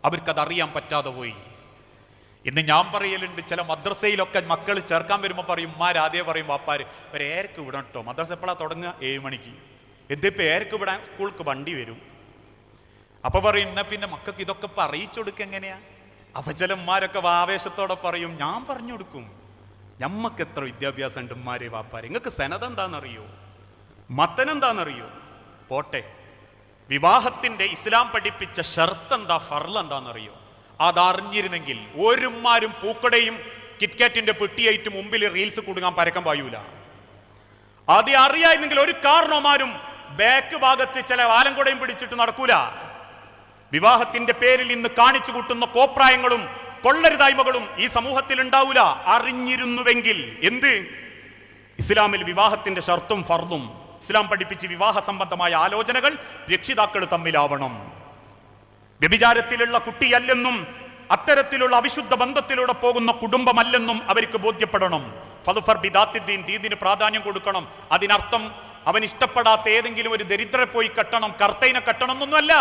അവർക്കതറിയാൻ പറ്റാതെ പോയി. ഇന്ന് ഞാൻ പറയലുണ്ട്, ചില മദ്രസയിലൊക്കെ മക്കൾ ചേർക്കാൻ വരുമ്പോൾ പറയും, ആദ്യം പറയും വാപ്പാര് ഒരു ഏരക്ക് വിടണം കേട്ടോ, മദ്രസ എപ്പോഴാണ് തുടങ്ങുക? 7 മണിക്ക്. എന്തിപ്പോൾ ഏരക്ക് വിടാൻ? സ്കൂൾക്ക് വണ്ടി വരും. അപ്പൊ പറയും എന്നാ പിന്നെ മക്കൾക്ക് ഇതൊക്കെ പറയിച്ചു കൊടുക്കുക എങ്ങനെയാ? അപ്പൊ ചില ഉമ്മാരൊക്കെ ആവേശത്തോടെ പറയും, ഞാൻ പറഞ്ഞു കൊടുക്കും. ഞമ്മക്ക് എത്ര വിദ്യാഭ്യാസം ഉണ്ട് ഉമ്മാരെ വാപ്പാരെ, നിങ്ങൾക്ക് സനത് എന്താണെന്നറിയോ, മത്തനെന്താണെന്നറിയോ? പോട്ടെ, വിവാഹത്തിന്റെ ഇസ്ലാം പഠിപ്പിച്ച ഷർത്ത് എന്താ, ഫർള് എന്താണെന്നറിയോ? അതറിഞ്ഞിരുന്നെങ്കിൽ ഒരുമാരും പൂക്കടയും കിറ്റ്കാറ്റിന്റെ പെട്ടിയായിട്ട് മുമ്പിൽ റീൽസ് കൊടുക്കാൻ പരക്കം പായൂല. അത് അറിയായിരുന്നെങ്കിൽ ഒരു കാരണവന്മാരും ബാക്ക് ഭാഗത്ത് ചില ആലങ്കുടയും പിടിച്ചിട്ട് നടക്കൂല. വിവാഹത്തിന്റെ പേരിൽ ഇന്ന് കാണിച്ചു കൂട്ടുന്ന കോപ്രായങ്ങളും കൊള്ളരുതായ്മകളും ഈ സമൂഹത്തിൽ ഉണ്ടാവൂല. അറിഞ്ഞിരുന്നുവെങ്കിൽ എന്ത്? ഇസ്ലാമിൽ വിവാഹത്തിന്റെ ഷർത്തും ഫർളും ഇസ്ലാം പഠിപ്പിച്ച് വിവാഹ സംബന്ധമായ ആലോചനകൾ രക്ഷിതാക്കൾ തമ്മിലാവണം. വ്യഭിചാരത്തിലുള്ള കുട്ടിയല്ലെന്നും അത്തരത്തിലുള്ള അവിശുദ്ധ ബന്ധത്തിലൂടെ പോകുന്ന കുടുംബമല്ലെന്നും അവർക്ക് ബോധ്യപ്പെടണം. ഫദ്ഫർ ബിദാത്തിദ്ദീൻ, ദീനിന് പ്രാധാന്യം കൊടുക്കണം. അതിനർത്ഥം അവൻ ഇഷ്ടപ്പെടാത്ത ഏതെങ്കിലും ഒരു ദരിദ്രരെ പോയി കെട്ടണം, കർത്തൈനെ കെട്ടണം എന്നൊന്നുമല്ല.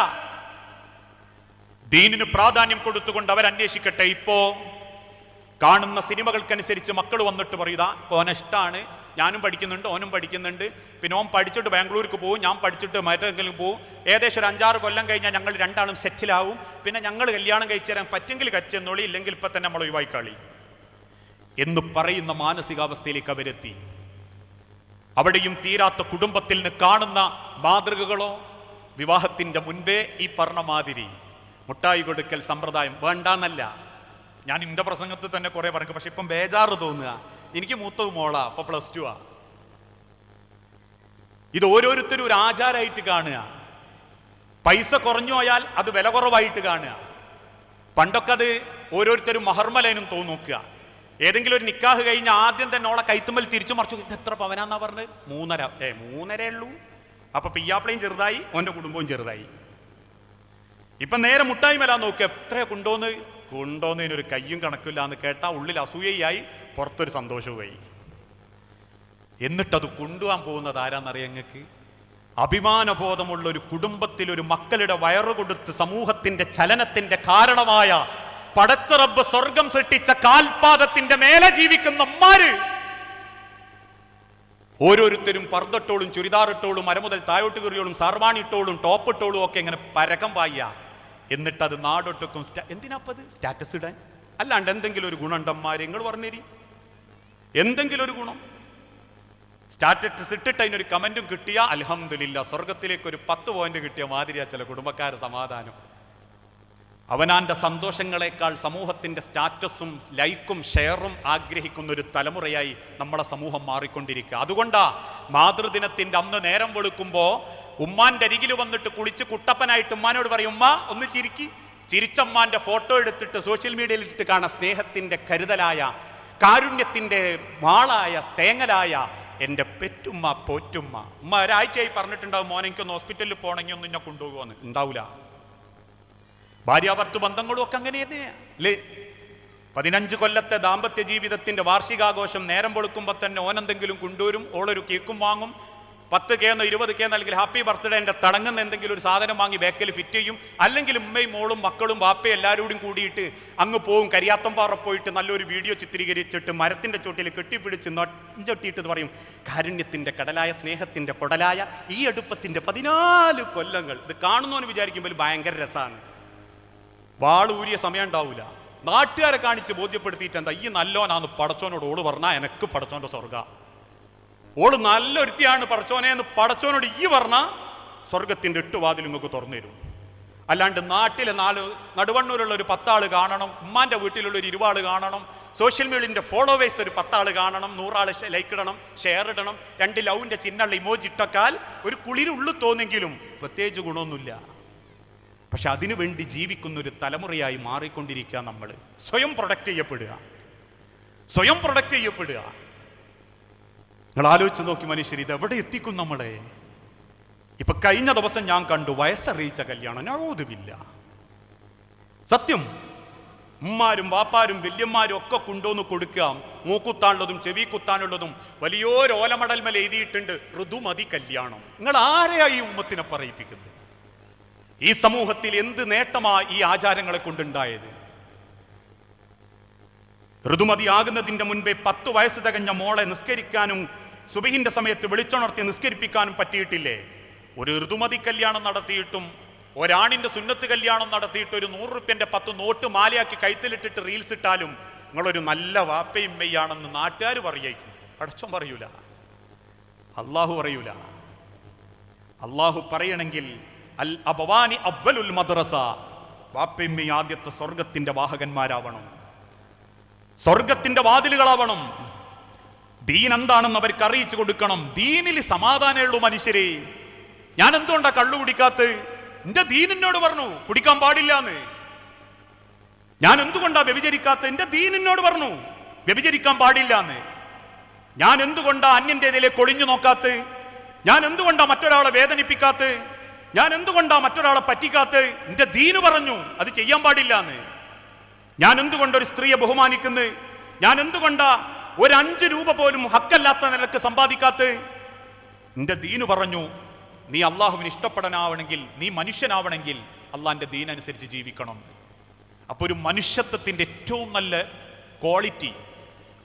ദീനിന് പ്രാധാന്യം കൊടുത്തുകൊണ്ട് അവരന്വേഷിക്കട്ടെ. ഇപ്പോ കാണുന്ന സിനിമകൾക്കനുസരിച്ച് മക്കൾ വന്നിട്ട് പറയുക, ഓനെ ഇഷ്ടമാണ്, ഞാനും പഠിക്കുന്നുണ്ട്, ഓനും പഠിക്കുന്നുണ്ട്, പിന്നെ ഓൻ പഠിച്ചിട്ട് ബാംഗ്ലൂർക്ക് പോകും, ഞാൻ പഠിച്ചിട്ട് മറ്റെങ്കിലും പോകും, ഏകദേശം ഒരു 5-6 കൊല്ലം കഴിഞ്ഞാൽ ഞങ്ങൾ രണ്ടാളും സെറ്റിലാവും, പിന്നെ ഞങ്ങൾ കല്യാണം കഴിച്ചു തരാൻ പറ്റെങ്കിൽ കച്ചെന്നോളി, ഇല്ലെങ്കിൽ ഇപ്പം തന്നെ നമ്മൾ ഒഴിവായിക്കാളി എന്ന് പറയുന്ന മാനസികാവസ്ഥയിലേക്ക് അവരെത്തി. അവിടെയും തീരാത്ത കുടുംബത്തിൽ നിന്ന് കാണുന്ന മാതൃകകളോ? വിവാഹത്തിന്റെ മുൻപേ ഈ പറഞ്ഞ മാതിരി മുട്ടായി കൊടുക്കൽ സമ്പ്രദായം വേണ്ടാന്നല്ല. ഞാൻ എൻ്റെ പ്രസംഗത്തിൽ തന്നെ കുറെ പറഞ്ഞു. പക്ഷെ ഇപ്പം ബേജാറ് തോന്നുക, എനിക്ക് മൂത്തത് മോളാ, അപ്പൊ +2 ആ. ഇത് ഓരോരുത്തരും ഒരു ആചാരമായിട്ട് കാണുക. പൈസ കുറഞ്ഞു പോയാൽ അത് വില കുറവായിട്ട് കാണുക. പണ്ടൊക്കെ അത് ഓരോരുത്തരും മഹർമലനും തോന്നുക. ഏതെങ്കിലും ഒരു നിക്കാഹ് കഴിഞ്ഞ് ആദ്യം തന്നെ ഓളെ കൈത്തുമ്പൽ തിരിച്ചു മറിച്ചു, ഇത് എത്ര പവനാന്നാ പറഞ്ഞത്? 3.5. 3.5 ഉള്ളൂ. അപ്പൊ പിയ്യാപ്പിളയും ചെറുതായി, ഓന്റെ കുടുംബവും ചെറുതായി. ഇപ്പൊ നേരെ മുട്ടായി മേലാ നോക്കുക, എത്ര കൊണ്ടോന്നതിനൊരു കയ്യും കണക്കില്ല എന്ന് കേട്ടാൽ ഉള്ളിൽ അസൂയയായി, പുറത്തൊരു സന്തോഷവുമായി. എന്നിട്ടത് കൊണ്ടുപോകാൻ പോകുന്നത് ആരാന്നറിയാം നിങ്ങൾക്ക്? അഭിമാനബോധമുള്ള ഒരു കുടുംബത്തിൽ ഒരു മക്കളുടെ വയറു കൊടുത്ത് സമൂഹത്തിന്റെ ചലനത്തിന്റെ കാരണമായ പടച്ച റബ്ബ് സ്വർഗം സൃഷ്ടിച്ച കാൽപാദത്തിന്റെ മേലെ ജീവിക്കുന്ന അമ്മാര് ഓരോരുത്തരും പർദ്ദട്ടോളും ചുരിദാറിട്ടോളും അരമുതൽ താഴോട്ട് കയറിയോളും സർവാണിട്ടോളും ടോപ്പിട്ടോളും ഒക്കെ ഇങ്ങനെ പരക്കം പായ. എന്നിട്ടത് നാടൊട്ടുക്കും. എന്തിനാപ്പത്? സ്റ്റാറ്റസ് ഇടാൻ. അല്ലാണ്ട് എന്തെങ്കിലും ഒരു ഗുണം ഉണ്ടമ്മാര് നിങ്ങൾ പറഞ്ഞേരി, എന്തെങ്കിലും ഒരു ഗുണം. സ്റ്റാറ്റസ് ഇട്ടിട്ട് അതിനൊരു കമന്റും കിട്ടിയ അൽഹംദുലില്ലാ, സ്വർഗത്തിലേക്ക് ഒരു 10 പോയിന്റ് കിട്ടിയ മാതിരിയാ ചില കുടുംബക്കാരെ സമാധാനം. അവനാന്റെ സന്തോഷങ്ങളെക്കാൾ സമൂഹത്തിന്റെ സ്റ്റാറ്റസും ലൈക്കും ഷെയറും ആഗ്രഹിക്കുന്ന ഒരു തലമുറയായി നമ്മളെ സമൂഹം മാറിക്കൊണ്ടിരിക്കുക. അതുകൊണ്ടാ മാതൃദിനത്തിന്റെ അന്ന് നേരം വെളുക്കുമ്പോ ഉമ്മാന്റെ അരികിൽ വന്നിട്ട് കുളിച്ച് കുട്ടപ്പനായിട്ട് ഉമ്മാനോട് പറയും, ഉമ്മ ഒന്ന് ചിരിക്കി. ചിരിച്ചമ്മാന്റെ ഫോട്ടോ എടുത്തിട്ട് സോഷ്യൽ മീഡിയയിൽ ഇട്ട് കാണാം. സ്നേഹത്തിന്റെ കരുതലായ, കാരുണ്യത്തിന്റെ മാളായ, തേങ്ങലായ എൻ്റെ പെറ്റുമ്മ, പോറ്റുമ്മ. ഉമ്മ ഒരാഴ്ചയായി പറഞ്ഞിട്ടുണ്ടാവും, മോനെ എനിക്കൊന്ന് ഹോസ്പിറ്റലിൽ പോകണമെങ്കിൽ ഒന്ന് എന്നെ കൊണ്ടുപോകുമെന്ന്. ഉണ്ടാവില്ല. ഭാര്യാഭർത്തൃ ബന്ധങ്ങളും ഒക്കെ അങ്ങനെ അല്ലേ? 15 കൊല്ലത്തെ ദാമ്പത്യ ജീവിതത്തിന്റെ വാർഷികാഘോഷം നേരം പൊളുക്കുമ്പോൾ തന്നെ ഓനെന്തെങ്കിലും കൊണ്ടുവരും, ഓളൊരു കേക്കും വാങ്ങും. 10K 20K അല്ലെങ്കിൽ ഹാപ്പി ബർത്ത്ഡേന്റെ തടങ്ങുന്ന എന്തെങ്കിലും ഒരു സാധനം വാങ്ങി ബാക്കിൽ ഫിറ്റ് ചെയ്യും. അല്ലെങ്കിൽ ഉമ്മയും മോളും മക്കളും ബാപ്പയും എല്ലാവരും കൂടിയിട്ട് അങ്ങ് പോവും. കരിയാത്തമ്പാറ പോയിട്ട് നല്ലൊരു വീഡിയോ ചിത്രീകരിച്ചിട്ട് മരത്തിന്റെ ചോട്ടിൽ കെട്ടിപ്പിടിച്ച് നെഞ്ചൊട്ടിയിട്ട് പറയും, കാരുണ്യത്തിന്റെ കടലായ, സ്നേഹത്തിന്റെ കൊടലായ ഈ അടുപ്പത്തിന്റെ 14 കൊല്ലങ്ങൾ. ഇത് കാണുന്നവന് വിചാരിക്കുമ്പോൾ ഭയങ്കര രസമാണ്. വാളൂരിയ സമയം ഉണ്ടാവൂല. നാട്ടുകാരെ കാണിച്ച് ബോധ്യപ്പെടുത്തിയിട്ട് എന്താ, ഈ നല്ലോനാന്ന് പടച്ചോനോട് ഓള് പറഞ്ഞാൽ എനക്ക് പടച്ചോന്റെ സ്വർഗ. ഓള് നല്ലൊരുത്തിയാണ് പടച്ചോനെ എന്ന് പടച്ചോനോട് ഈ പറഞ്ഞ സ്വർഗത്തിന്റെ 8 വാതിൽ നിങ്ങൾക്ക് തുറന്നു തരും. അല്ലാണ്ട് നാട്ടിലെ നടുവണ്ണൂരുള്ള ഒരു 10 ആള് കാണണം, ഉമ്മാന്റെ വീട്ടിലുള്ള ഒരു 20 ആള് കാണണം, സോഷ്യൽ മീഡിയന്റെ ഫോളോവേഴ്സ് ഒരു 10 ആള് കാണണം, 100 ആള് ലൈക്ക് ഇടണം, ഷെയർ ഇടണം, 2 ലവിന്റെ ചിഹ്നമുള്ള ഇമോജി ഇട്ടക്കാൽ ഒരു കുളിരുള്ളു തോന്നെങ്കിലും പ്രത്യേകിച്ച് ഗുണമൊന്നുമില്ല. പക്ഷെ അതിനു വേണ്ടി ജീവിക്കുന്ന ഒരു തലമുറയായി മാറിക്കൊണ്ടിരിക്കുക. നമ്മൾ സ്വയം പ്രൊഡക്റ്റ് ചെയ്യപ്പെടുക. നിങ്ങൾ ആലോചിച്ച് നോക്കി മനുഷ്യർ, ഇത് എവിടെ എത്തിക്കും നമ്മളെ? ഇപ്പൊ കഴിഞ്ഞ ദിവസം ഞാൻ കണ്ടു വയസ്സറിയിച്ച കല്യാണം. നഊദുബില്ലാ. സത്യം, ഉമ്മാരും വാപ്പാരും വല്യന്മാരും ഒക്കെ കൊണ്ടുവന്ന് കൊടുക്കാം. മൂക്കുത്താനുള്ളതും ചെവി കുത്താനുള്ളതും വലിയൊരു ഓലമടൽമേൽ എഴുതിയിട്ടുണ്ട്, ഋതുമതി കല്യാണം. നിങ്ങൾ ആരെയായി ഉമ്മത്തിനെ പറയിപ്പിക്കുന്നത്? ഈ സമൂഹത്തിൽ എന്ത് നേട്ടമാ ഈ ആചാരങ്ങളെ കൊണ്ടുണ്ടായത്? ഋതുമതിയാകുന്നതിന്റെ മുൻപേ 10 വയസ്സ് തികഞ്ഞ മോളെ നിസ്കരിക്കാനും സുബഹിന്റെ സമയത്ത് വിളിച്ചുണർത്തി നിസ്കരിപ്പിക്കാനും പറ്റിയിട്ടില്ലേ? ഒരു ഋതുമതി കല്യാണം നടത്തിയിട്ടും ഒരാണിന്റെ സുന്നത്ത് കല്യാണം നടത്തിയിട്ട് ഒരു 100 റുപ്യന്റെ 10 നോട്ട് മാലയാക്കി കഴുത്തിലിട്ടിട്ട് റീൽസ് ഇട്ടാലും നിങ്ങളൊരു നല്ല വാപ്പയും മെയ്യാണെന്ന് നാട്ടുകാർ പറയായിരിക്കും. പടച്ചോൻ പറയൂല, അള്ളാഹു പറയൂല. അള്ളാഹു പറയണമെങ്കിൽ അൽ അബവാനി അവ്വലുൽ മദ്രസ, വാപ്പയും മെയ്യും ആദ്യത്തെ സ്വർഗത്തിന്റെ വാഹകന്മാരാവണം, സ്വർഗത്തിന്റെ വാതിലുകളാവണം. ദീൻ എന്താണെന്ന് അവർക്ക് അറിയിച്ചു കൊടുക്കണം. ദീനിൽ സമാധാനമേ ഉള്ളൂ മനുഷ്യരെ. ഞാൻ എന്തുകൊണ്ടാ കള്ളു കുടിക്കാത്ത? എന്റെ ദീൻ എന്നോട് പറഞ്ഞു കുടിക്കാൻ പാടില്ല എന്ന്. ഞാൻ എന്തുകൊണ്ടാ വ്യഭിചരിക്കാത്ത? എന്റെ ദീൻ എന്നോട് പറഞ്ഞു വ്യഭിചരിക്കാൻ പാടില്ല എന്ന്. ഞാൻ എന്തുകൊണ്ടാ അന്യന്റേതിലേക്ക് ഒളിഞ്ഞു നോക്കാത്ത? ഞാൻ എന്തുകൊണ്ടാ മറ്റൊരാളെ വേദനിപ്പിക്കാത്ത? ഞാൻ എന്തുകൊണ്ടാ മറ്റൊരാളെ പറ്റിക്കാത്ത? എന്റെ ദീന് പറഞ്ഞു അത് ചെയ്യാൻ പാടില്ല എന്ന്. ഞാൻ എന്തുകൊണ്ട് ഒരു സ്ത്രീയെ ബഹുമാനിക്കുന്നു? ഞാൻ എന്തുകൊണ്ടാ ഒരു 5 രൂപ പോലും ഹക്കല്ലാത്ത നിലക്ക് സമ്പാദിക്കാത്ത? എന്റെ ദീന് പറഞ്ഞു നീ അള്ളാഹുവിന് ഇഷ്ടപ്പെടാനാവണമെങ്കിൽ, നീ മനുഷ്യനാവണമെങ്കിൽ അള്ളാഹിന്റെ ദീൻ അനുസരിച്ച് ജീവിക്കണം. അപ്പൊ ഒരു മനുഷ്യത്വത്തിന്റെ ഏറ്റവും നല്ല ക്വാളിറ്റി,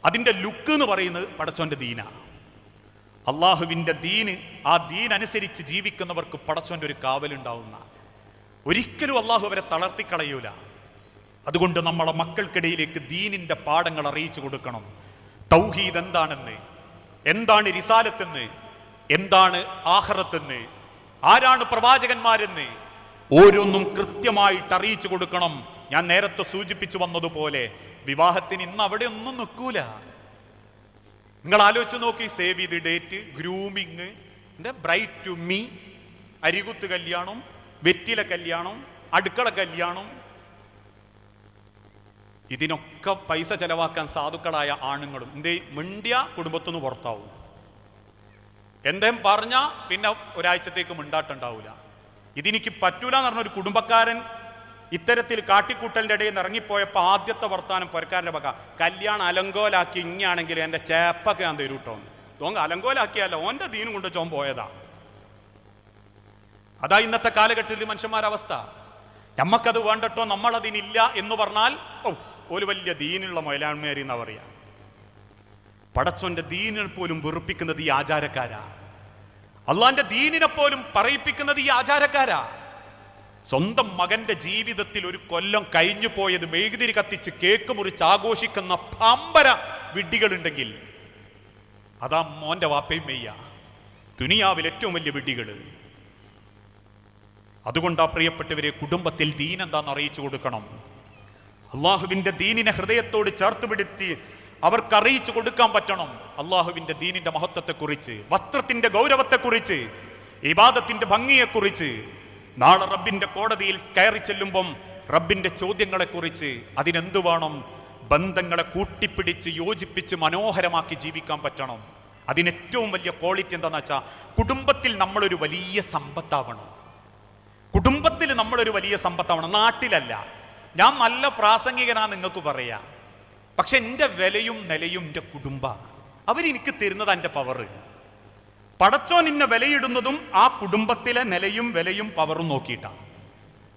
അതിന്റെ ലുക്ക് എന്ന് പറയുന്നത് പടച്ചോന്റെ ദീനാണ്. അള്ളാഹുവിന്റെ ദീന്, ആ ദീൻ അനുസരിച്ച് ജീവിക്കുന്നവർക്ക് പടച്ചോന്റെ ഒരു കാവലുണ്ടാവുന്ന, ഒരിക്കലും അള്ളാഹു അവരെ തളർത്തിക്കളയൂല. അതുകൊണ്ട് നമ്മളെ മക്കൾക്കിടയിലേക്ക് ദീനിന്റെ പാഠങ്ങൾ അറിയിച്ചു കൊടുക്കണം. തൗഹീദ് എന്താണെന്ന്, എന്താണ് റിസാലത്തെന്ന്, എന്താണ് ആഖിറത്തെന്ന്, ആരാണ് പ്രവാചകന്മാരെന്ന് ഓരോന്നും കൃത്യമായിട്ട് അറിയിച്ചു കൊടുക്കണം. ഞാൻ നേരത്തെ സൂചിപ്പിച്ചു വന്നതുപോലെ വിവാഹത്തിന് ഇന്ന് അവിടെ ഒന്നും നിൽക്കൂല. നിങ്ങൾ ആലോചിച്ച് നോക്കി, സേവ് ചെയ്ത് date, grooming, bride to me, അരികുത്ത് കല്യാണം, വെറ്റില കല്യാണം, അടുക്കള കല്യാണം, ഇതിനൊക്കെ പൈസ ചെലവാക്കാൻ സാധുക്കളായ ആണുങ്ങളും എന്തേ മിണ്ടിയ കുടുംബത്തുനിന്ന് പുറത്താവും. എന്തേലും പറഞ്ഞാ പിന്നെ ഒരാഴ്ചത്തേക്ക് മിണ്ടാട്ടുണ്ടാവൂല. ഇതിനിക്ക് പറ്റൂല എന്ന് പറഞ്ഞ ഒരു കുടുംബക്കാരൻ ഇത്തരത്തിൽ കാട്ടിക്കൂട്ടലിന്റെ ഇടയിൽ നിന്ന് ഇറങ്ങിപ്പോയപ്പോ ആദ്യത്തെ വർത്താനം പുരക്കാരന്റെ പക്ക, കല്യാണം അലങ്കോലാക്കി ഇങ്ങാണെങ്കിൽ എന്റെ ചേപ്പൊക്കെ ഞാൻ തരൂട്ടോ. തോങ്ങ അലങ്കോലാക്കിയല്ല, ഓന്റെ ദീനും കൊണ്ട് ചോൻ പോയതാ. അതാ ഇന്നത്തെ കാലഘട്ടത്തിൽ മനുഷ്യന്മാരവസ്ഥ. നമ്മക്കത് വേണ്ടട്ടോ, നമ്മളതിനില്ല എന്ന് പറഞ്ഞാൽ ഒരു വലിയ ദീനുള്ള മൊയലാന്മേരി എന്നാ പറയാ. പടച്ചോന്റെ ദീനിനെ പോലും വെറുപ്പിക്കുന്നത് ഈ ആചാരക്കാരാ. അള്ളാന്റെ ദീനിനെ പോലും പറയിപ്പിക്കുന്നത് ഈ ആചാരക്കാരാ. സ്വന്തം മകന്റെ ജീവിതത്തിൽ ഒരു കൊല്ലം കഴിഞ്ഞു പോയത് മെഴുകുതിരി കത്തിച്ച് കേക്ക് മുറിച്ച് ആഘോഷിക്കുന്ന പമ്പര വിഡ്ഢികളുണ്ടെങ്കിൽ അതാ മോന്റെ വാപ്പയും മെയ്യ ദുനിയാവിൽ ഏറ്റവും വലിയ വിഡ്ഢികള്. അതുകൊണ്ടാ പ്രിയപ്പെട്ടവരെ, കുടുംബത്തിൽ ദീൻ എന്താന്ന് അറിയിച്ചു കൊടുക്കണം. അള്ളാഹുവിന്റെ ദീനിനെ ഹൃദയത്തോട് ചേർത്ത് പിടിച്ച് അവർക്ക് അറിയിച്ചു കൊടുക്കാൻ പറ്റണം. അള്ളാഹുവിന്റെ ദീനിന്റെ മഹത്വത്തെക്കുറിച്ച്, വസ്ത്രത്തിന്റെ ഗൗരവത്തെക്കുറിച്ച്, ഇബാദത്തിന്റെ ഭംഗിയെക്കുറിച്ച്, നാളെ റബ്ബിന്റെ കോടതിയിൽ കയറി ചെല്ലുമ്പം റബ്ബിന്റെ ചോദ്യങ്ങളെക്കുറിച്ച്. അതിനെന്തു വേണം? ബന്ധങ്ങളെ കൂട്ടിപ്പിടിച്ച് യോജിപ്പിച്ച് മനോഹരമാക്കി ജീവിക്കാൻ പറ്റണം. അതിനേറ്റവും വലിയ ക്വാളിറ്റി എന്താണെന്ന് വെച്ചാൽ കുടുംബത്തിൽ നമ്മളൊരു വലിയ സമ്പത്താവണം. കുടുംബത്തിൽ നമ്മളൊരു വലിയ സമ്പത്താവണം, നാട്ടിലല്ല. ഞാൻ നല്ല പ്രാസംഗികനാ നിങ്ങൾക്ക് പറയാം, പക്ഷെ എൻ്റെ വിലയും നിലയും എൻ്റെ കുടുംബ. അവരെനിക്ക് തരുന്നത് എൻ്റെ പവറ്. പടച്ചോൻ ഇന്നെ വിലയിടുന്നതും ആ കുടുംബത്തിലെ നിലയും വിലയും പവറും നോക്കിയിട്ടാണ്,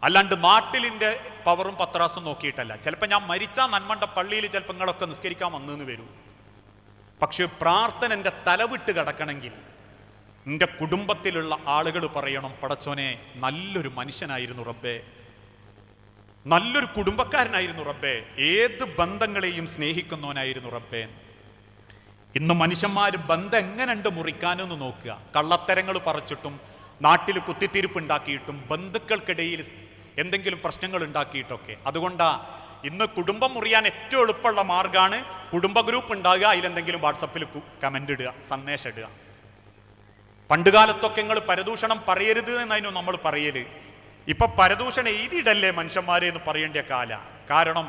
അല്ലാണ്ട് നാട്ടിലിൻ്റെ പവറും പത്രാസും നോക്കിയിട്ടല്ല. ചിലപ്പോൾ ഞാൻ മരിച്ചാൽ നന്മണ്ട പള്ളിയിൽ ചിലപ്പോൾ നിങ്ങളൊക്കെ നിസ്കരിക്കാൻ വന്നെന്ന് വരും. പക്ഷെ പ്രാർത്ഥന എൻ്റെ തലവിട്ട് കിടക്കണമെങ്കിൽ എൻ്റെ കുടുംബത്തിലുള്ള ആളുകൾ പറയണം, പടച്ചോനെ നല്ലൊരു മനുഷ്യനായിരുന്നു റബ്ബേ, നല്ലൊരു കുടുംബക്കാരനായിരുന്നു റബ്ബേ, ഏത് ബന്ധങ്ങളെയും സ്നേഹിക്കുന്നവനായിരുന്നു റബ്ബേ. ഇന്ന് മനുഷ്യന്മാർ ബന്ധം എങ്ങനെയുണ്ട് മുറിക്കാനെന്ന് നോക്കുക. കള്ളത്തരങ്ങൾ പറിച്ചിട്ടും നാട്ടിൽ കുത്തിത്തിരിപ്പ് ഉണ്ടാക്കിയിട്ടും ബന്ധുക്കൾക്കിടയിൽ എന്തെങ്കിലും പ്രശ്നങ്ങൾ ഉണ്ടാക്കിയിട്ടൊക്കെ. അതുകൊണ്ടാ ഇന്ന് കുടുംബം മുറിയാൻ ഏറ്റവും എളുപ്പമുള്ള മാർഗ്ഗമാണ് കുടുംബ ഗ്രൂപ്പ് ഉണ്ടാകുക, അതിലെന്തെങ്കിലും വാട്സപ്പിൽ കമന്റ് ഇടുക, സന്ദേശം ഇടുക. പണ്ടുകാലത്തൊക്കെ നിങ്ങൾ പരദൂഷണം പറയരുത് എന്നായിരുന്നു നമ്മൾ പറയല്. ഇപ്പൊ പരദൂഷണം എഴുതിയിടല്ലേ മനുഷ്യന്മാരെ എന്ന് പറയേണ്ട കാല. കാരണം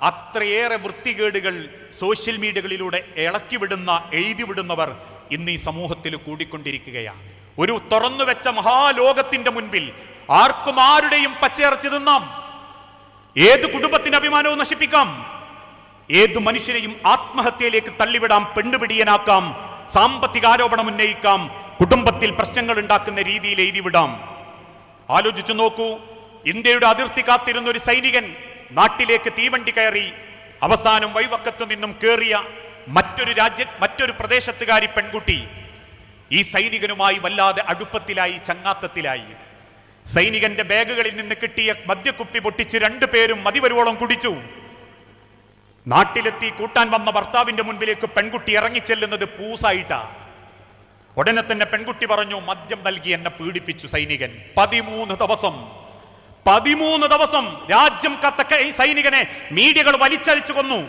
അത്രയേറെ വൃത്തികേടുകൾ സോഷ്യൽ മീഡിയകളിലൂടെ ഇളക്കിവിടുന്ന, എഴുതിവിടുന്നവർ ഇന്ന് ഈ സമൂഹത്തിൽ കൂടിക്കൊണ്ടിരിക്കുകയാണ്. ഒരു തുറന്നു വെച്ച മഹാലോകത്തിന്റെ മുൻപിൽ ആർക്കും ആരുടെയും പച്ചയിറച്ചി തിന്നാം, ഏത് കുടുംബത്തിന്റെ അഭിമാനവും നശിപ്പിക്കാം, ഏത് മനുഷ്യരെയും ആത്മഹത്യയിലേക്ക് തള്ളിവിടാം, പെണ്ണുപിടിയനാക്കാം, സാമ്പത്തിക ആരോപണം ഉന്നയിക്കാം, കുടുംബത്തിൽ പ്രശ്നങ്ങൾ ഉണ്ടാക്കുന്ന രീതിയിൽ എഴുതിവിടാം. ആലോചിച്ചു നോക്കൂ, ഇന്ത്യയുടെ അതിർത്തി കാത്തിരുന്ന ഒരു സൈനികൻ നാട്ടിലേക്ക് തീവണ്ടി കയറി. അവസാനം വഴിവക്കത്തു നിന്നും കേറിയ മറ്റൊരു പ്രദേശത്തുകാരി പെൺകുട്ടി ഈ സൈനികനുമായി വല്ലാതെ അടുപ്പത്തിലായി, ചങ്ങാത്തത്തിലായി. സൈനികന്റെ ബാഗുകളിൽ നിന്ന് കിട്ടിയ മദ്യക്കുപ്പി പൊട്ടിച്ച് രണ്ടുപേരും മതിവരുവോളം കുടിച്ചു. നാട്ടിലെത്തി കൂട്ടാൻ വന്ന ഭർത്താവിന്റെ മുൻപിലേക്ക് പെൺകുട്ടി ഇറങ്ങിച്ചെല്ലുന്നത് പൂസായിട്ടാ. ഉടനെ തന്നെ പെൺകുട്ടി പറഞ്ഞു, മദ്യം നൽകി എന്നെ പീഡിപ്പിച്ചു സൈനികൻ. 13 ദിവസം രാജ്യം കാത്ത ഈ സൈനികനെ മീഡിയകൾ വലിച്ചഴിച്ചു കൊന്നു.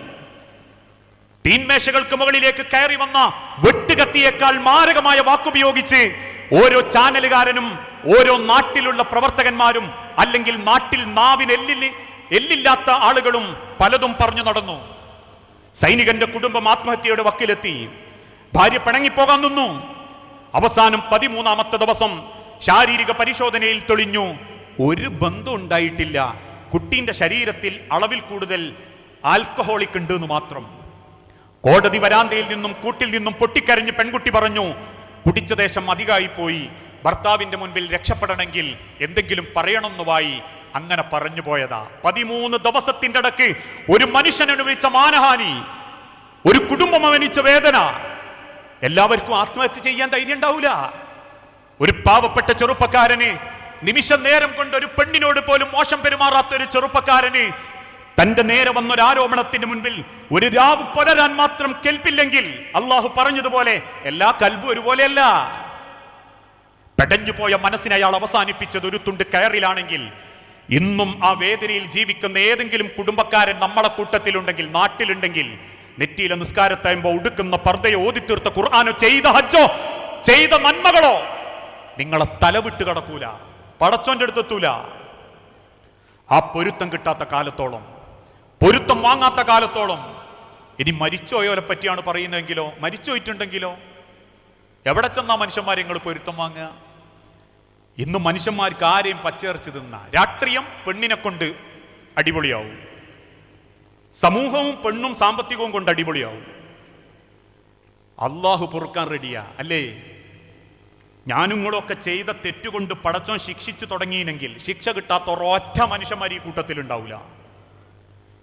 തീന്മേശകൾക്ക് മുകളിലേക്ക് കയറി വന്ന വെട്ടുകത്തിയേക്കാൾ മാരകമായ വാക്കുപയോഗിച്ച് ഓരോ ചാനലുകാരനും ഓരോ നാട്ടിലുള്ള പ്രവർത്തകന്മാരും അല്ലെങ്കിൽ നാട്ടിൽ നാവിന് എല്ലില്ലാത്ത ആളുകളും പലതും പറഞ്ഞു നടന്നു. സൈനികന്റെ കുടുംബം ആത്മഹത്യയുടെ വക്കിലെത്തി. ഭാര്യ പിണങ്ങിപ്പോകാൻ നിന്നു. അവസാനം 13ാമത്തെ ദിവസം ശാരീരിക പരിശോധനയിൽ തെളിഞ്ഞു, ഒരു ബന്ധം ഉണ്ടായിട്ടില്ല. കുട്ടീന്റെ ശരീരത്തിൽ അളവിൽ കൂടുതൽ ആൽക്കഹോളിക് ഉണ്ട് എന്ന് മാത്രം. കോടതി വരാന്തയിൽ നിന്നും കൂട്ടിൽ നിന്നും പൊട്ടിക്കരഞ്ഞ് പെൺകുട്ടി പറഞ്ഞു, കുടിച്ച ദേശം അധികമായി പോയി, ഭർത്താവിന്റെ മുൻപിൽ രക്ഷപ്പെടണമെങ്കിൽ എന്തെങ്കിലും പറയണമെന്നുമായി അങ്ങനെ പറഞ്ഞു പോയതാ. 13 ദിവസത്തിന്റെ ഇടയ്ക്ക് ഒരു മനുഷ്യൻ അനുഭവിച്ച മാനഹാനി, ഒരു കുടുംബം അനുഭവിച്ച വേദന. എല്ലാവർക്കും ആത്മഹത്യ ചെയ്യാൻ ധൈര്യം ഉണ്ടാവൂല. ഒരു പാവപ്പെട്ട ചെറുപ്പക്കാരന്, നിമിഷ നേരം കൊണ്ട് ഒരു പെണ്ണിനോട് പോലും മോശം പെരുമാറാത്ത ഒരു ചെറുപ്പക്കാരന് തന്റെ നേരെ വന്നൊരു ആരോപണത്തിന് മുൻപിൽ ഒരു രാവ് പുലരാൻ മാത്രം കേൾപ്പില്ലെങ്കിൽ, അള്ളാഹു പറഞ്ഞതുപോലെ എല്ലാ കൽബും ഒരുപോലെയല്ല. പെടഞ്ഞു പോയ മനസ്സിനെ അയാൾ അവസാനിപ്പിച്ചത് ഒരു തുണ്ട് കയറിലാണെങ്കിൽ, ഇന്നും ആ വേദനയിൽ ജീവിക്കുന്ന ഏതെങ്കിലും കുടുംബക്കാരൻ നമ്മളെ കൂട്ടത്തിലുണ്ടെങ്കിൽ, നാട്ടിലുണ്ടെങ്കിൽ, നെറ്റിയിലെ നിസ്കാരത്തായുമ്പോ ഉടുക്കുന്ന പർദ്ദയോ ഓതിത്തീർത്ത ഖുർആനോ ചെയ്ത ഹജ്ജോ ചെയ്ത നന്മകളോ നിങ്ങളെ തലവിട്ട് കടക്കൂല, പടച്ചോന്റെ അടുത്തെത്തൂല. ആ പൊരുത്തം കിട്ടാത്ത കാലത്തോളം, പൊരുത്തം വാങ്ങാത്ത കാലത്തോളം. ഇനി മരിച്ചോയോലെ പറ്റിയാണ് പറയുന്നതെങ്കിലോ, മരിച്ചോയിട്ടുണ്ടെങ്കിലോ എവിടെ ചെന്നാ മനുഷ്യന്മാരെ നിങ്ങൾ പൊരുത്തം വാങ്ങുക? ഇന്ന് മനുഷ്യന്മാർക്ക് ആരെയും പച്ചയിറച്ച് തിന്ന രാഷ്ട്രീയം പെണ്ണിനെ കൊണ്ട് അടിപൊളിയാവും, സമൂഹവും പെണ്ണും സാമ്പത്തികവും കൊണ്ട് അടിപൊളിയാവും. അള്ളാഹു പൊറുക്കാൻ റെഡിയാ അല്ലേ? ഞാനുങ്ങളൊക്കെ ചെയ്ത തെറ്റുകൊണ്ട് പടച്ചോൻ ശിക്ഷിച്ചു തുടങ്ങിയെങ്കിൽ ശിക്ഷ കിട്ടാത്ത ഒരൊറ്റ മനുഷ്യന്മാർ ഈ കൂട്ടത്തിലുണ്ടാവില്ല.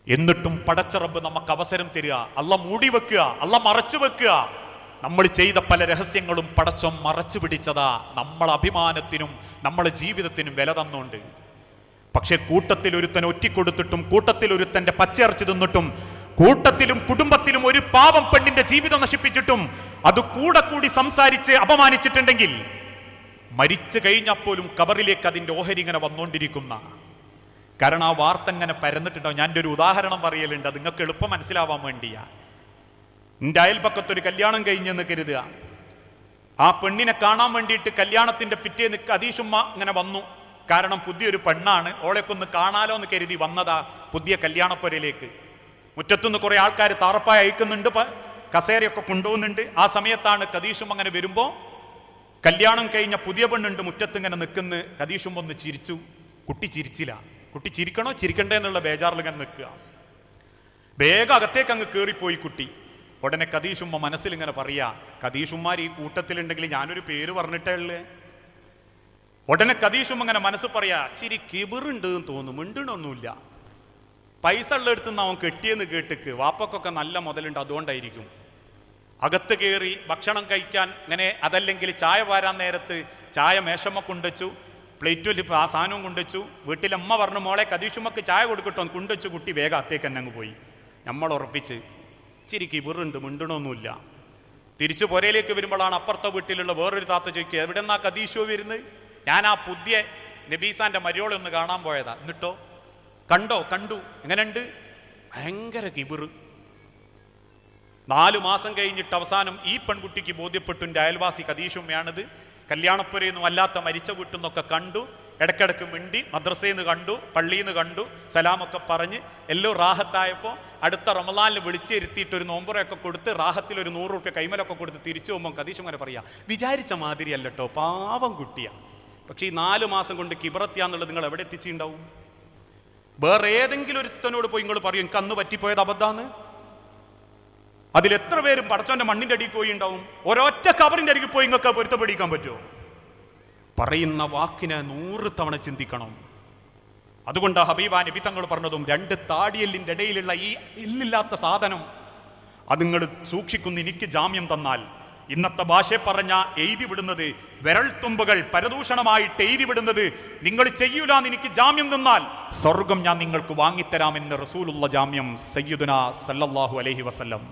എന്നിട്ടും പടച്ച റബ്ബ് നമുക്ക് അവസരം തരിക, അല്ല മൂടി വെക്കുക, അല്ല മറച്ചു വെക്കുക. നമ്മൾ ചെയ്ത പല രഹസ്യങ്ങളും പടച്ചോൻ മറച്ചു പിടിച്ചതാ, നമ്മളെ അഭിമാനത്തിനും നമ്മളെ ജീവിതത്തിനും വില തന്നുകൊണ്ട്. പക്ഷെ കൂട്ടത്തിൽ ഒരുത്തൻ ഒറ്റിക്കൊടുത്തിട്ടും, കൂട്ടത്തിൽ ഒരുത്തന്റെ പച്ചയിറച്ചി തിന്നിട്ടും, കൂട്ടത്തിലും കുടുംബത്തിലും ഒരു പാവം പെണ്ണിന്റെ ജീവിതം നശിപ്പിച്ചിട്ടും അത് കൂടെ കൂടി സംസാരിച്ച് അപമാനിച്ചിട്ടുണ്ടെങ്കിൽ, മരിച്ചു കഴിഞ്ഞപ്പോലും കബറിലേക്ക് അതിന്റെ ഓഹരി ഇങ്ങനെ വന്നുകൊണ്ടിരിക്കുന്ന. കാരണം ആ വാർത്ത ഇങ്ങനെ പരന്നിട്ടുണ്ടാവും. ഞാൻ ഒരു ഉദാഹരണം പറയലുണ്ട്, അത് നിങ്ങൾക്ക് എളുപ്പം മനസ്സിലാവാൻ വേണ്ടിയാ. എൻ്റെ അയൽപക്കത്തൊരു കല്യാണം കഴിഞ്ഞെന്ന് കരുതുക. ആ പെണ്ണിനെ കാണാൻ വേണ്ടിയിട്ട് കല്യാണത്തിന്റെ പിറ്റേന്ന് കദീഷുമ്മ ഇങ്ങനെ വന്നു. കാരണം പുതിയൊരു പെണ്ണാണ്, ഓളെയൊക്കെ ഒന്ന് കാണാലോ എന്ന് കരുതി വന്നതാ പുതിയ കല്യാണപ്പുരയിലേക്ക്. മുറ്റത്തുനിന്ന് കുറെ ആൾക്കാർ താറപ്പായ അയക്കുന്നുണ്ട്, കസേരയൊക്കെ കൊണ്ടുപോകുന്നുണ്ട്. ആ സമയത്താണ് കദീഷും അങ്ങനെ വരുമ്പോ കല്യാണം കഴിഞ്ഞ പുതിയ പെണ്ണുണ്ട് മുറ്റത്ത് ഇങ്ങനെ നിൽക്കുന്ന. കദീഷും ഒന്ന് ചിരിച്ചു. കുട്ടി ചിരിച്ചില്ല. കുട്ടി ചിരിക്കണോ ചിരിക്കണ്ടേ എന്നുള്ള ബേജാറിൽ ഇങ്ങനെ നിൽക്കുക. വേഗം അകത്തേക്ക് അങ്ങ് കയറിപ്പോയി കുട്ടി. ഉടനെ കദീഷുമ്മ മനസ്സിൽ ഇങ്ങനെ പറയാ, കദീഷുമാർ ഈ കൂട്ടത്തിലുണ്ടെങ്കിൽ ഞാനൊരു പേര് പറഞ്ഞിട്ടേ ഉള്ളേ. ഉടനെ കദീഷും അങ്ങനെ മനസ്സ് പറയാ, ചിരി കിബിറുണ്ട് എന്ന് തോന്നുന്നു, മിണ്ടണമൊന്നുമില്ല. പൈസ ഉള്ളെടുത്തുനിന്ന് അവൻ കെട്ടിയെന്ന് കേട്ടിക്ക്, വാപ്പക്കൊക്കെ നല്ല മുതലുണ്ട്, അതുകൊണ്ടായിരിക്കും. അകത്ത് കയറി ഭക്ഷണം കഴിക്കാൻ ഇങ്ങനെ, അതല്ലെങ്കിൽ ചായ വാരാൻ നേരത്ത് ചായ മേശമ്മ കൊണ്ടുവച്ചു, പ്ലേറ്റിൽ ആ സാധനവും കൊണ്ടുവച്ചു. വീട്ടിലമ്മ പറഞ്ഞു, മോളെ കദീഷുമ്മക്ക് ചായ കൊടുക്കട്ടോ, കൊണ്ടുവച്ചു. കുട്ടി വേഗം അത്തേക്ക് തന്നെ അങ്ങ് പോയി. നമ്മൾ ഉറപ്പിച്ച് ചിരി കിബിറുണ്ട്, മിണ്ടണമൊന്നുമില്ല. തിരിച്ചു പുരയിലേക്ക് വരുമ്പോഴാണ് അപ്പുറത്തെ വീട്ടിലുള്ള വേറൊരു താത്ത ചോദിക്കുക, എവിടെ നിന്നാ കദീഷോ വരുന്നത്? ഞാൻ ആ പുതിയ നബീസാന്റെ മരിയോളെ ഒന്ന് കാണാൻ പോയതാ. എന്നിട്ടോ? കണ്ടു. എങ്ങനെയുണ്ട്? ഭയങ്കര കിബിറ്. 4 മാസം കഴിഞ്ഞിട്ട് അവസാനം ഈ പെൺകുട്ടിക്ക് ബോധ്യപ്പെട്ടു, എൻ്റെ അയൽവാസി കദീഷുമ്മയാണിത്. കല്യാണപ്പുരയൊന്നും അല്ലാത്ത മരിച്ച വീട്ടിൽ നിന്നൊക്കെ കണ്ടു, ഇടയ്ക്കിടയ്ക്ക് മിണ്ടി, മദ്രസയിൽ നിന്ന് കണ്ടു, പള്ളിയിൽ നിന്ന് കണ്ടു, സലാമൊക്കെ പറഞ്ഞ് എല്ലോ റാഹത്തായപ്പോൾ അടുത്ത റമളാനിൽ വിളിച്ചിരുത്തിയിട്ട് ഒരു നോമ്പുറയൊക്കെ കൊടുത്ത് റാഹത്തിൽ ഒരു 100 രൂപ കൈമലൊക്കെ കൊടുത്ത് തിരിച്ചു പോകുമ്പോൾ കദീഷും അങ്ങനെ പറയാ, വിചാരിച്ച മാതിരി അല്ലട്ടോ, പാവം കുട്ടിയാണ്. പക്ഷെ ഈ 4 മാസം കൊണ്ട് കിബറത്തിയാന്നുള്ളത് നിങ്ങൾ എവിടെ എത്തിച്ചിട്ടുണ്ടാവും? വേറെ ഏതെങ്കിലും ഒരുത്തനോട് പോയി നിങ്ങൾ പറയും എനിക്ക് അന്ന് പറ്റിപ്പോയത് അബദ്ധാന്ന്? അതിലെത്ര പേരും പടച്ചോന്റെ മണ്ണിന്റെ അടിയിൽ പോയി ഉണ്ടാവും. ഒരൊറ്റ കബറിന്റെ അടിയിൽ പോയി നിങ്ങൾക്ക് പൊരുത്തപ്പെടിക്കാൻ പറ്റുമോ? പറയുന്ന വാക്കിനെ 100 തവണ ചിന്തിക്കണം. അതുകൊണ്ട് ഹബീബാ നബി തങ്ങൾ പറഞ്ഞതും 2 താടിയെല്ലിൻ്റെ ഇടയിലുള്ള ഈ എല്ലില്ലാത്ത സാധനം അത് നിങ്ങൾ സൂക്ഷിക്കുന്ന എനിക്ക് ജാമ്യം തന്നാൽ, ഇന്നത്തെ ഭാഷ പറഞ്ഞ എഴുതി വിടുന്നത് വിരൽത്തുമ്പുകൾ പരദൂഷണമായിട്ട് എഴുതി വിടുന്നത് നിങ്ങൾ ചെയ്യൂലാന്ന് എനിക്ക് ജാമ്യം തന്നാൽ സ്വർഗം ഞാൻ നിങ്ങൾക്ക് വാങ്ങിത്തരാമെന്ന് റസൂലുള്ള ജാമ്യം സയ്യിദുനാ സല്ലല്ലാഹു അലൈഹി വസല്ലം.